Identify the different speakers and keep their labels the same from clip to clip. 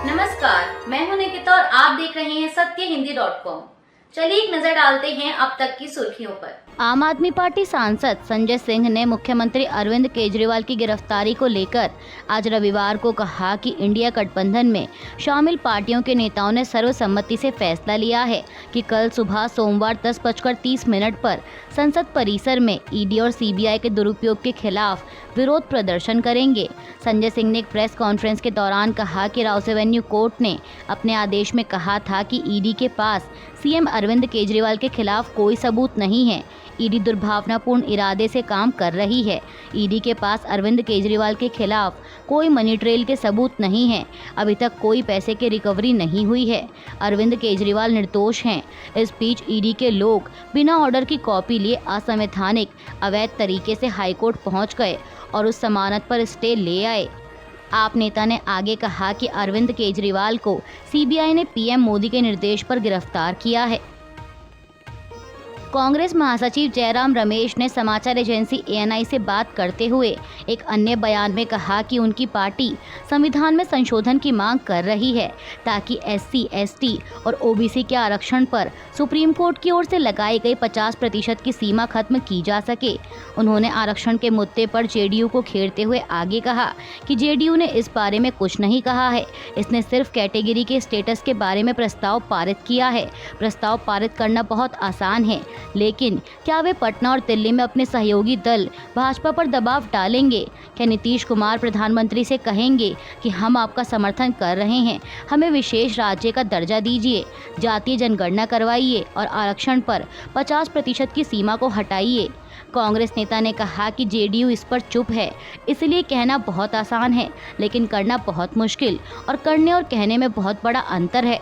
Speaker 1: नमस्कार, मैं हूं निकिता और आप देख रहे हैं सत्यहिंदी.com। चलिए एक नजर डालते हैं अब तक की सुर्खियों पर।
Speaker 2: आम आदमी पार्टी सांसद संजय सिंह ने मुख्यमंत्री अरविंद केजरीवाल की गिरफ्तारी को लेकर आज रविवार को कहा कि इंडिया गठबंधन में शामिल पार्टियों के नेताओं ने सर्वसम्मति से फैसला लिया है कि कल सुबह सोमवार 10:30 पर संसद परिसर में ईडी और सीबीआई के दुरुपयोग के खिलाफ विरोध प्रदर्शन करेंगे। संजय सिंह ने एक प्रेस कॉन्फ्रेंस के दौरान कहा कि राउस एवेन्यू कोर्ट ने अपने आदेश में कहा था कि ईडी के पास सीएम अरविंद केजरीवाल के खिलाफ कोई सबूत नहीं है। ईडी दुर्भावनापूर्ण इरादे से काम कर रही है। ईडी के पास अरविंद केजरीवाल के खिलाफ कोई मनी ट्रेल के सबूत नहीं है। अभी तक कोई पैसे की रिकवरी नहीं हुई है। अरविंद केजरीवाल निर्दोष हैं। इस बीच ईडी के लोग बिना ऑर्डर की कॉपी लिए असंवैधानिक अवैध तरीके से हाईकोर्ट पहुंच गए और उस जमानत पर स्टे ले आए। आप नेता ने आगे कहा कि अरविंद केजरीवाल को सीबीआई ने पीएम मोदी के निर्देश पर गिरफ्तार किया है। कांग्रेस महासचिव जयराम रमेश ने समाचार एजेंसी एएनआई से बात करते हुए एक अन्य बयान में कहा कि उनकी पार्टी संविधान में संशोधन की मांग कर रही है ताकि एससी, एसटी और ओबीसी के आरक्षण पर सुप्रीम कोर्ट की ओर से लगाई गई 50% की सीमा खत्म की जा सके। उन्होंने आरक्षण के मुद्दे पर जेडीयू को घेरते हुए आगे कहा कि जेडीयू ने इस बारे में कुछ नहीं कहा है। इसने सिर्फ कैटेगरी के स्टेटस के बारे में प्रस्ताव पारित किया है। प्रस्ताव पारित करना बहुत आसान है, लेकिन क्या वे पटना और दिल्ली में अपने सहयोगी दल भाजपा पर दबाव डालेंगे? क्या नीतीश कुमार प्रधानमंत्री से कहेंगे कि हम आपका समर्थन कर रहे हैं, हमें विशेष राज्य का दर्जा दीजिए, जातीय जनगणना करवाइए और आरक्षण पर 50% की सीमा को हटाइए? कांग्रेस नेता ने कहा कि जेडीयू इस पर चुप है, इसलिए कहना बहुत आसान है लेकिन करना बहुत मुश्किल, और करने और कहने में बहुत बड़ा अंतर है।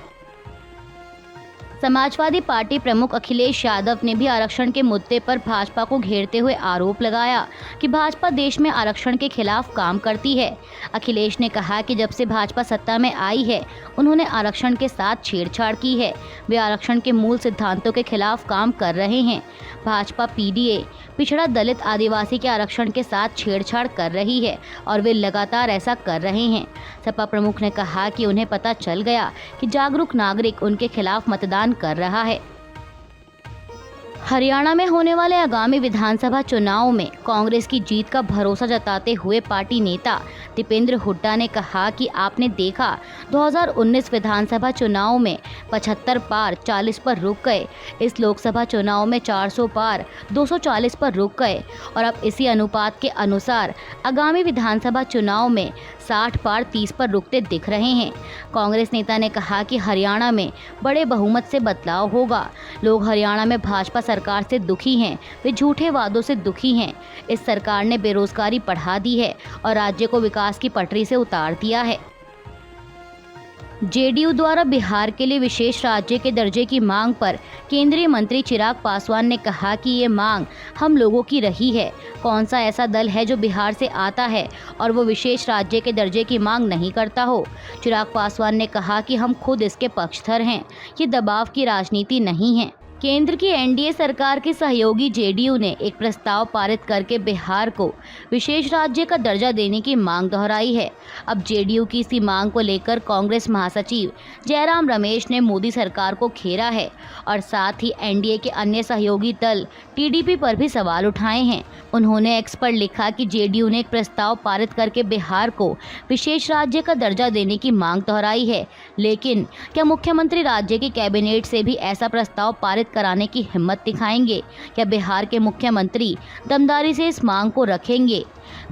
Speaker 2: समाजवादी पार्टी प्रमुख अखिलेश यादव ने भी आरक्षण के मुद्दे पर भाजपा को घेरते हुए आरोप लगाया कि भाजपा देश में आरक्षण के खिलाफ काम करती है। अखिलेश ने कहा कि जब से भाजपा सत्ता में आई है, उन्होंने आरक्षण के साथ छेड़छाड़ की है। वे आरक्षण के मूल सिद्धांतों के खिलाफ काम कर रहे हैं। भाजपा पीडीए, पिछड़ा दलित आदिवासी के आरक्षण के साथ छेड़छाड़ कर रही है और वे लगातार ऐसा कर रहे हैं। सपा प्रमुख ने कहा कि उन्हें पता चल गया कि जागरूक नागरिक उनके खिलाफ मतदान कर रहा है। हरियाणा में होने वाले आगामी विधानसभा चुनाव में कांग्रेस की जीत का भरोसा जताते हुए पार्टी नेता दीपेंद्र हुड्डा ने कहा कि आपने देखा 2019 विधानसभा चुनाव में 75 पार 40 पर रुक गए, इस लोकसभा चुनाव में 400 पार 240 पर रुक गए और अब इसी अनुपात के अनुसार आगामी विधानसभा चुनाव में 60 पार 30 पर रुकते दिख रहे हैं। कांग्रेस नेता ने कहा कि हरियाणा में बड़े बहुमत से बदलाव होगा। लोग हरियाणा में भाजपा सरकार से दुखी हैं, वे झूठे वादों से दुखी हैं। इस सरकार ने बेरोजगारी बढ़ा दी है और राज्य को विकास की पटरी से उतार दिया है। जेडीयू द्वारा बिहार के लिए विशेष राज्य के दर्जे की मांग पर केंद्रीय मंत्री चिराग पासवान ने कहा कि ये मांग हम लोगों की रही है। कौन सा ऐसा दल है जो बिहार से आता है और वो विशेष राज्य के दर्जे की मांग नहीं करता हो? चिराग पासवान ने कहा कि हम खुद इसके पक्षधर हैं, ये दबाव की राजनीति नहीं है। केंद्र की एनडीए सरकार के सहयोगी जेडीयू ने एक प्रस्ताव पारित करके बिहार को विशेष राज्य का दर्जा देने की मांग दोहराई है। अब जेडीयू की इसी मांग को लेकर कांग्रेस महासचिव जयराम रमेश ने मोदी सरकार को घेरा है और साथ ही एनडीए के अन्य सहयोगी दल टीडीपी पर भी सवाल उठाए हैं। उन्होंने एक्स पर लिखा कि जेडीयू ने एक प्रस्ताव पारित करके बिहार को विशेष राज्य का दर्जा देने की मांग दोहराई है, लेकिन क्या मुख्यमंत्री राज्य की कैबिनेट से भी ऐसा प्रस्ताव पारित कराने की हिम्मत दिखाएंगे? क्या बिहार के मुख्यमंत्री दमदारी से इस मांग को रखेंगे?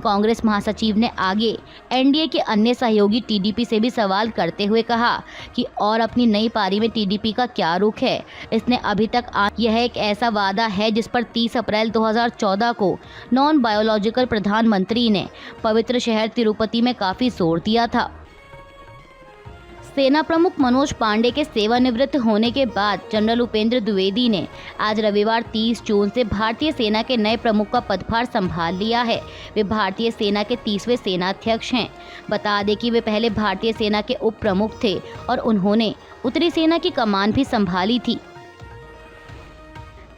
Speaker 2: कांग्रेस महासचिव ने आगे एनडीए के अन्य सहयोगी टीडीपी से भी सवाल करते हुए कहा कि और अपनी नई पारी में टीडीपी का क्या रुख है? इसने अभी तक यह एक ऐसा वादा है जिस पर 30 अप्रैल 2014 को नॉन बायोलॉजिकल प्रधानमंत्री ने पवित्र शहर तिरुपति में काफी जोर दिया था। सेना प्रमुख मनोज पांडे के सेवानिवृत्त होने के बाद जनरल उपेंद्र द्विवेदी ने आज रविवार 30 जून से भारतीय सेना के नए प्रमुख का पदभार संभाल लिया है। वे भारतीय सेना के 30वें सेनाध्यक्ष हैं। बता दें कि वे पहले भारतीय सेना के उप प्रमुख थे और उन्होंने उत्तरी सेना की कमान भी संभाली थी।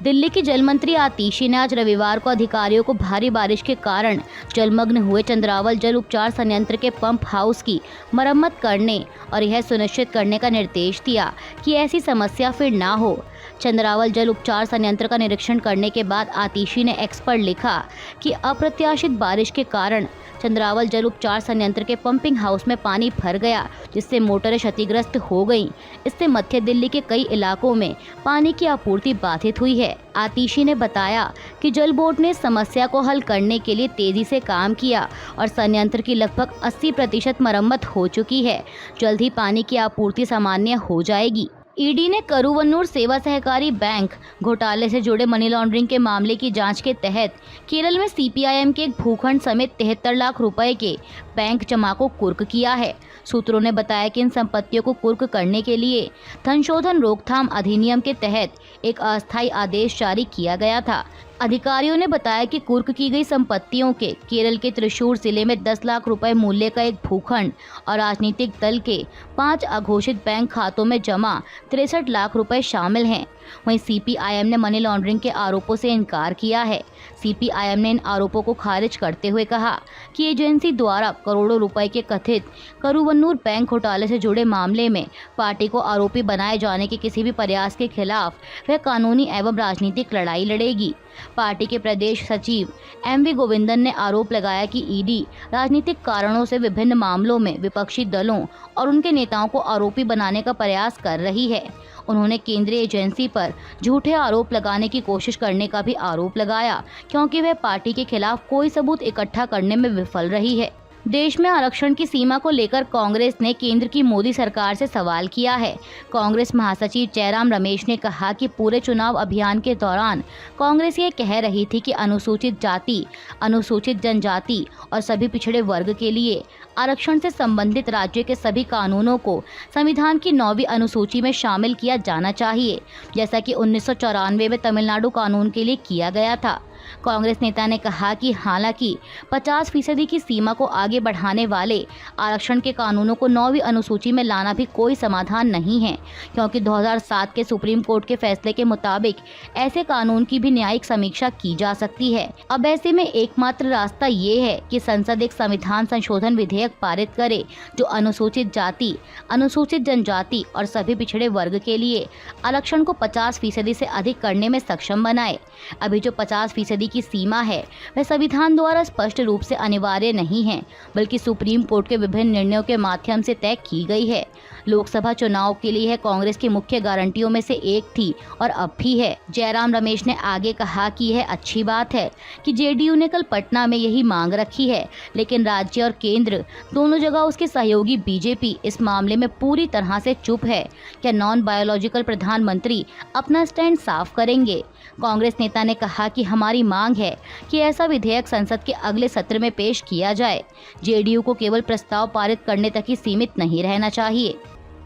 Speaker 2: दिल्ली की जल मंत्री आतिशी ने आज रविवार को अधिकारियों को भारी बारिश के कारण जलमग्न हुए चंद्रावल जल उपचार संयंत्र के पंप हाउस की मरम्मत करने और यह सुनिश्चित करने का निर्देश दिया कि ऐसी समस्या फिर ना हो। चंद्रावल जल उपचार संयंत्र का निरीक्षण करने के बाद आतिशी ने एक्स पर लिखा कि अप्रत्याशित बारिश के कारण चंद्रावल जल उपचार संयंत्र के पंपिंग हाउस में पानी भर गया, जिससे मोटरें क्षतिग्रस्त हो गईं। इससे मध्य दिल्ली के कई इलाकों में पानी की आपूर्ति बाधित हुई है। आतिशी ने बताया कि जल बोर्ड ने समस्या को हल करने के लिए तेजी से काम किया और संयंत्र की लगभग 80% मरम्मत हो चुकी है। जल्द ही पानी की आपूर्ति सामान्य हो जाएगी। ईडी ने करूवन्नूर सेवा सहकारी बैंक घोटाले से जुड़े मनी लॉन्ड्रिंग के मामले की जांच के तहत केरल में सीपीआईएम के एक भूखंड समेत 73 लाख रुपए के बैंक जमा को कुर्क किया है। सूत्रों ने बताया कि इन संपत्तियों को कुर्क करने के लिए धन शोधन रोकथाम अधिनियम के तहत एक अस्थायी आदेश जारी किया गया था। अधिकारियों ने बताया कि कुर्क की गई संपत्तियों के केरल के त्रिशूर जिले में 10 लाख रुपए मूल्य का एक भूखंड और राजनीतिक दल के 5 अघोषित बैंक खातों में जमा 63 लाख रुपए शामिल हैं। वहीं सीपीआईएम ने मनी लॉन्ड्रिंग के आरोपों से इनकार किया है। सीपीआईएम ने इन आरोपों को खारिज करते हुए कहा कि एजेंसी द्वारा करोड़ों रुपए के कथित करूवन्नूर बैंक घोटाले से जुड़े मामले में पार्टी को आरोपी बनाए जाने के किसी भी प्रयास के खिलाफ वह कानूनी एवं राजनीतिक लड़ाई लड़ेगी। पार्टी के प्रदेश सचिव एमवी गोविंदन ने आरोप लगाया कि ईडी राजनीतिक कारणों से विभिन्न मामलों में विपक्षी दलों और उनके नेताओं को आरोपी बनाने का प्रयास कर रही है। उन्होंने केंद्रीय एजेंसी पर झूठे आरोप लगाने की कोशिश करने का भी आरोप लगाया, क्योंकि वह पार्टी के खिलाफ कोई सबूत इकट्ठा करने में विफल रही है। देश में आरक्षण की सीमा को लेकर कांग्रेस ने केंद्र की मोदी सरकार से सवाल किया है। कांग्रेस महासचिव जयराम रमेश ने कहा कि पूरे चुनाव अभियान के दौरान कांग्रेस ये कह रही थी कि अनुसूचित जाति, अनुसूचित जनजाति और सभी पिछड़े वर्ग के लिए आरक्षण से संबंधित राज्य के सभी कानूनों को संविधान की 9वीं अनुसूची में शामिल किया जाना चाहिए, जैसा कि 1994 में तमिलनाडु कानून के लिए किया गया था। कांग्रेस नेता ने कहा कि हालांकि 50% की सीमा को आगे बढ़ाने वाले आरक्षण के कानूनों को 9वीं अनुसूची में लाना भी कोई समाधान नहीं है, क्योंकि 2007 के सुप्रीम कोर्ट के फैसले के मुताबिक ऐसे कानून की भी न्यायिक समीक्षा की जा सकती है। अब ऐसे में एकमात्र रास्ता ये है कि संसद एक संविधान संशोधन विधेयक पारित करे जो अनुसूचित जाति, अनुसूचित जनजाति और सभी पिछड़े वर्ग के लिए आरक्षण को 50% से अधिक करने में सक्षम बनाए। अभी जो 50% की सीमा है वह संविधान द्वारा स्पष्ट रूप से अनिवार्य नहीं है, बल्कि सुप्रीम कोर्ट के विभिन्न निर्णयों के माध्यम से तय की गई है। लोकसभा चुनाव के लिए यह कांग्रेस की मुख्य गारंटियों में से एक थी और अब भी है। जयराम रमेश ने आगे कहा कि यह अच्छी बात है कि जेडीयू ने कल पटना में यही मांग रखी है, लेकिन राज्य और केंद्र दोनों जगह उसके सहयोगी बीजेपी इस मामले में पूरी तरह से चुप है। क्या नॉन बायोलॉजिकल प्रधानमंत्री अपना स्टैंड साफ करेंगे? कांग्रेस नेता ने कहा कि हमारी मांग है कि ऐसा विधेयक संसद के अगले सत्र में पेश किया जाए। जेडीयू को केवल प्रस्ताव पारित करने तक ही सीमित नहीं रहना चाहिए।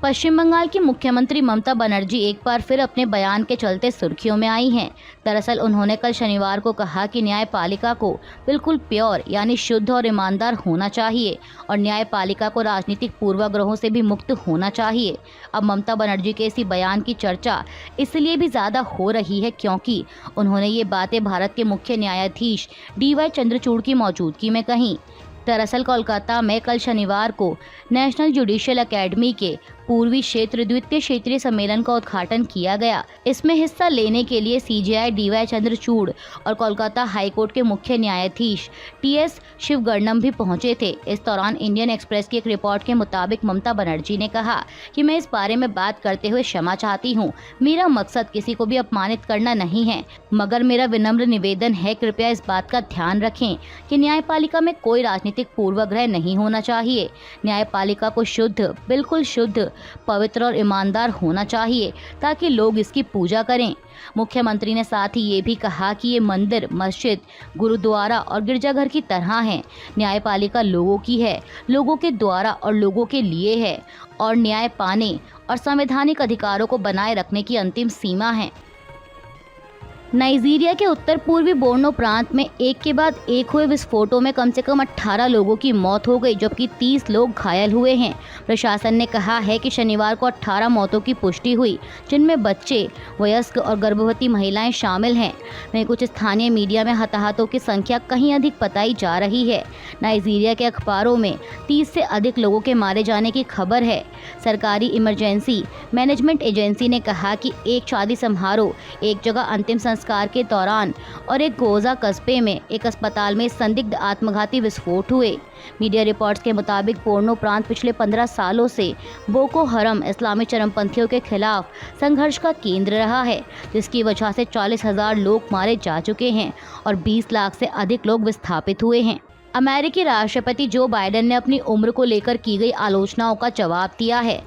Speaker 2: पश्चिम बंगाल की मुख्यमंत्री ममता बनर्जी एक बार फिर अपने बयान के चलते सुर्खियों में आई हैं। दरअसल उन्होंने कल शनिवार को कहा कि न्यायपालिका को बिल्कुल प्योर यानी शुद्ध और ईमानदार होना चाहिए और न्यायपालिका को राजनीतिक पूर्वाग्रहों से भी मुक्त होना चाहिए। अब ममता बनर्जी के इसी बयान की चर्चा इसलिए भी ज़्यादा हो रही है क्योंकि उन्होंने ये बातें भारत के मुख्य न्यायाधीश DY चंद्रचूड़ की मौजूदगी में कहीं। दरअसल कोलकाता में कल शनिवार को नेशनल जुडिशियल एकेडमी के पूर्वी क्षेत्र द्वितीय क्षेत्रीय सम्मेलन का उद्घाटन किया गया। इसमें हिस्सा लेने के लिए CJI DY चंद्रचूड़ और कोलकाता हाईकोर्ट के मुख्य न्यायाधीश TS शिवगर्णम भी पहुंचे थे। इस दौरान इंडियन एक्सप्रेस की एक रिपोर्ट के मुताबिक ममता बनर्जी ने कहा कि मैं इस बारे में बात करते हुए क्षमा चाहती हूँ। मेरा मकसद किसी को भी अपमानित करना नहीं है, मगर मेरा विनम्र निवेदन है कृपया इस बात का ध्यान रखें कि न्यायपालिका में कोई राजनीतिक पूर्वाग्रह नहीं होना चाहिए। न्यायपालिका को शुद्ध, बिल्कुल शुद्ध, पवित्र और ईमानदार होना चाहिए ताकि लोग इसकी पूजा करें। मुख्यमंत्री ने साथ ही ये भी कहा कि ये मंदिर, मस्जिद, गुरुद्वारा और गिरजाघर की तरह है। न्यायपालिका लोगों की है, लोगों के द्वारा और लोगों के लिए है और न्याय पाने और संवैधानिक अधिकारों को बनाए रखने की अंतिम सीमा है। नाइजीरिया के उत्तर पूर्वी बोर्नो प्रांत में एक के बाद एक हुए विस्फोटों में कम से कम 18 लोगों की मौत हो गई, जबकि 30 लोग घायल हुए हैं। प्रशासन ने कहा है कि शनिवार को 18 मौतों की पुष्टि हुई, जिनमें बच्चे, वयस्क और गर्भवती महिलाएं शामिल हैं। वहीं कुछ स्थानीय मीडिया में हताहतों की संख्या कहीं अधिक बताई जा रही है। नाइजीरिया के अखबारों में 30 से अधिक लोगों के मारे जाने की खबर है। सरकारी इमरजेंसी मैनेजमेंट एजेंसी ने कहा कि एक शादी समारोह, एक जगह अंतिम संस्कार के दौरान और एक गोजा कस्बे में एक अस्पताल में संदिग्ध आत्मघाती विस्फोट हुए। मीडिया रिपोर्ट्स के मुताबिक बोर्नो प्रांत पिछले 15 सालों से बोको हरम इस्लामी चरमपंथियों के खिलाफ संघर्ष का केंद्र रहा है, जिसकी वजह से 40,000 लोग मारे जा चुके हैं और 20 लाख से अधिक लोग विस्थापित हुए हैं। अमेरिकी राष्ट्रपति जो बाइडेन ने अपनी उम्र को लेकर की गई आलोचनाओं का जवाब दिया है।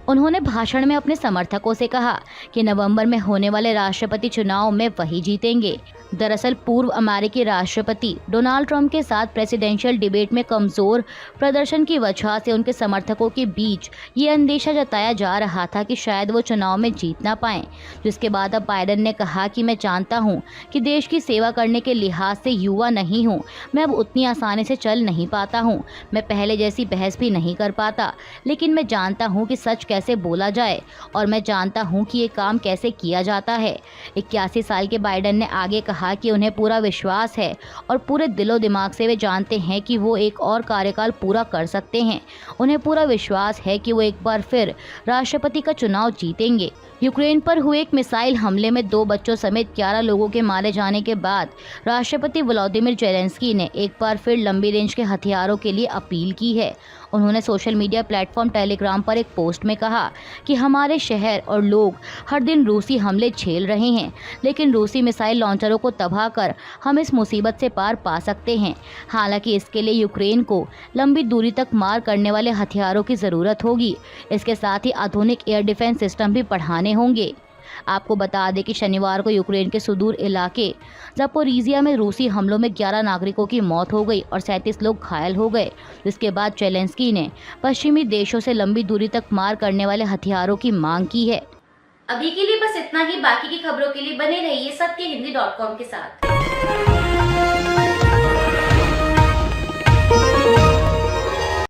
Speaker 2: उन्होंने भाषण में अपने समर्थकों से कहा कि नवंबर में होने वाले राष्ट्रपति चुनाव में वही जीतेंगे। दरअसल पूर्व अमेरिकी राष्ट्रपति डोनाल्ड ट्रंप के साथ प्रेसिडेंशियल डिबेट में कमजोर प्रदर्शन की वजह से उनके समर्थकों के बीच ये अंदेशा जताया जा रहा था कि शायद वो चुनाव में जीत ना पाएं, जिसके बाद अब बाइडेन ने कहा कि मैं जानता हूं कि देश की सेवा करने के लिहाज से युवा नहीं हूं, मैं अब उतनी आसानी से चल नहीं पाता हूं, मैं पहले जैसी बहस भी नहीं कर पाता, लेकिन मैं जानता हूं कि सच कैसे बोला जाए और मैं जानता हूं कि ये काम कैसे किया जाता है। 81 साल के बाइडेन ने आगे कहा कि उन्हें पूरा विश्वास है और पूरे दिलो दिमाग से वे जानते हैं कि वो एक और कार्यकाल पूरा कर सकते हैं। उन्हें पूरा विश्वास है कि वो एक बार फिर राष्ट्रपति का चुनाव जीतेंगे। यूक्रेन पर हुए एक मिसाइल हमले में 2 बच्चों समेत 11 लोगों के मारे जाने के बाद राष्ट्रपति व्लादिमीर जेलेंस्की ने एक बार फिर लंबी रेंज के हथियारों के लिए अपील की है। उन्होंने सोशल मीडिया प्लेटफॉर्म टेलीग्राम पर एक पोस्ट में कहा कि हमारे शहर और लोग हर दिन रूसी हमले झेल रहे हैं, लेकिन रूसी मिसाइल लॉन्चरों को तबाह कर हम इस मुसीबत से पार पा सकते हैं। हालांकि इसके लिए यूक्रेन को लंबी दूरी तक मार करने वाले हथियारों की ज़रूरत होगी। इसके साथ ही आधुनिक एयर डिफेंस सिस्टम भी बढ़ाने होंगे। आपको बता दें कि शनिवार को यूक्रेन के सुदूर इलाके ज़पोरिजिया में रूसी हमलों में 11 नागरिकों की मौत हो गई और 37 लोग घायल हो गए, जिसके बाद जेलेंस्की ने पश्चिमी देशों से लंबी दूरी तक मार करने वाले हथियारों की मांग की है।
Speaker 1: अभी के लिए बस इतना ही। बाकी की खबरों के लिए बने रहिए सत्यहिंदी.com के साथ।